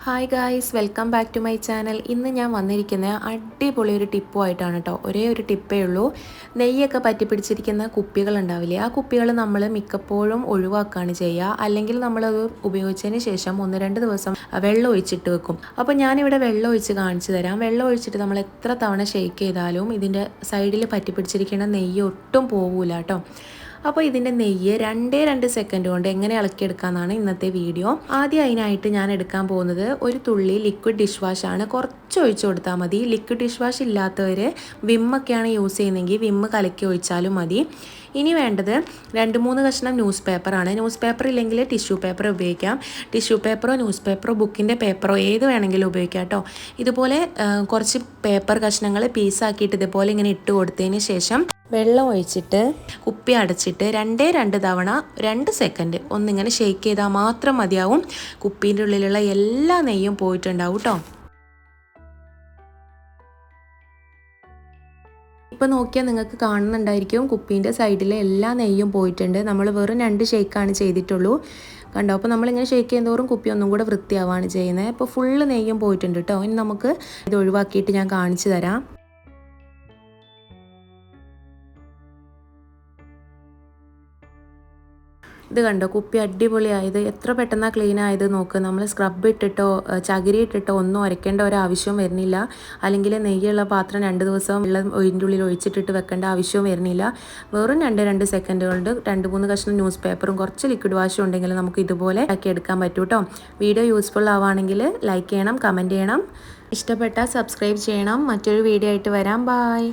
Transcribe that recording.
Hi guys, welcome back to my channel. ഇന്ന് ഞാൻ വന്നിരിക്കുന്ന അടിപൊളി ഒരു ടിപ്പുമായിട്ടാണ് കേട്ടോ. ഒരേ ഒരു ടിപ്പേ ഉള്ളൂ. നെയ്യൊക്കെ പറ്റി പിടിച്ചിരിക്കുന്ന കുപ്പികൾ ഉണ്ടാവില്ലേ, ആ കുപ്പികൾ നമ്മൾ മിക്കപ്പോഴും ഒഴിവാക്കുകയാണ് ചെയ്യുക. അല്ലെങ്കിൽ നമ്മളത് ഉപയോഗിച്ചതിന് ശേഷം 1-2 ദിവസം വെള്ളം ഒഴിച്ചിട്ട് വെക്കും. അപ്പോൾ ഞാനിവിടെ വെള്ളം ഒഴിച്ച് കാണിച്ചു തരാം. വെള്ളം ഒഴിച്ചിട്ട് നമ്മൾ എത്ര തവണ ഷെയ്ക്ക് ചെയ്താലും ഇതിൻ്റെ സൈഡിൽ പറ്റി പിടിച്ചിരിക്കുന്ന നെയ്യ് ഒട്ടും പോവില്ല കേട്ടോ. അപ്പോൾ ഇതിൻ്റെ നെയ്യ് 2 സെക്കൻഡ് കൊണ്ട് എങ്ങനെ ഇളക്കിയെടുക്കാമെന്നാണ് ഇന്നത്തെ വീഡിയോ. ആദ്യം അതിനായിട്ട് ഞാൻ എടുക്കാൻ പോകുന്നത് ഒരു തുള്ളി ലിക്വിഡ് ഡിഷ് വാഷാണ്. കുറച്ച് ഒഴിച്ചു കൊടുത്താൽ മതി. ലിക്വിഡ് ഡിഷ് വാഷ് ഇല്ലാത്തവർ വിമ്മൊക്കെയാണ് യൂസ് ചെയ്യുന്നതെങ്കിൽ വിമ്മ് കലക്കി ഒഴിച്ചാലും മതി. ഇനി വേണ്ടത് 2-3 കഷ്ണം ന്യൂസ് പേപ്പറാണ്. ന്യൂസ് പേപ്പർ ഇല്ലെങ്കിൽ ടിഷ്യൂ പേപ്പർ ഉപയോഗിക്കാം. ടിഷ്യൂ പേപ്പറോ ന്യൂസ് പേപ്പറോ ബുക്കിൻ്റെ പേപ്പറോ ഏത് വേണമെങ്കിലും ഉപയോഗിക്കാം കേട്ടോ. ഇതുപോലെ കുറച്ച് പേപ്പർ കഷ്ണങ്ങൾ പീസാക്കിയിട്ട് ഇതുപോലെ ഇങ്ങനെ ഇട്ട് കൊടുത്തതിന് ശേഷം വെള്ളം ഒഴിച്ചിട്ട് കുപ്പി അടച്ചിട്ട് 2 തവണ 2 സെക്കൻഡ് ഒന്നിങ്ങനെ ഷെയ്ക്ക് ചെയ്താൽ മാത്രം മതിയാവും. കുപ്പീൻ്റെ ഉള്ളിലുള്ള എല്ലാ നെയ്യും പോയിട്ടുണ്ടാവും കേട്ടോ. ഇപ്പോൾ നോക്കിയാൽ നിങ്ങൾക്ക് കാണുന്നുണ്ടായിരിക്കും കുപ്പീൻ്റെ സൈഡിലെ എല്ലാ നെയ്യും പോയിട്ടുണ്ട്. നമ്മൾ വെറും 2 ഷെയ്ക്കാണ് ചെയ്തിട്ടുള്ളൂ. കണ്ടോ? അപ്പോൾ നമ്മളിങ്ങനെ ഷെയ്ക്ക് ചെയ്യുന്നതോറും കുപ്പി ഒന്നും കൂടെ വൃത്തിയാവുകയാണ് ചെയ്യുന്നത്. അപ്പോൾ ഫുള്ള് നെയ്യും പോയിട്ടുണ്ട് കേട്ടോ. ഇനി നമുക്ക് ഇത് ഒഴിവാക്കിയിട്ട് ഞാൻ കാണിച്ചു തരാം. ഇത് കണ്ടോ, കുപ്പി അടിപൊളിയായത്. എത്ര പെട്ടെന്നാണ് ക്ലീൻ ആയത് നോക്ക്. നമ്മൾ സ്ക്രബ് ഇട്ടിട്ടോ ചകിരി ഇട്ടിട്ടോ ഒന്നും ഉരയ്ക്കേണ്ട ഒരാവശ്യവും വരുന്നില്ല. അല്ലെങ്കിൽ നെയ്യുള്ള പാത്രം 2 ദിവസം വെള്ളം ഇതിൻ്റെ ഉള്ളിൽ ഒഴിച്ചിട്ടിട്ട് വെക്കേണ്ട ആവശ്യവും വരുന്നില്ല. വെറും 2 സെക്കൻഡ് കൊണ്ട് 2-3 കഷ്ണം ന്യൂസ് പേപ്പറും കുറച്ച് ലിക്വിഡ് വാഷും ഉണ്ടെങ്കിൽ നമുക്ക് ഇതുപോലെ ആക്കി എടുക്കാൻ പറ്റും കേട്ടോ. വീഡിയോ യൂസ്ഫുൾ ആവുകയാണെങ്കിൽ ലൈക്ക് ചെയ്യണം, കമൻറ്റ് ചെയ്യണം, ഇഷ്ടപ്പെട്ടാൽ സബ്സ്ക്രൈബ് ചെയ്യണം. മറ്റൊരു വീഡിയോ ആയിട്ട് വരാം. ബായ്.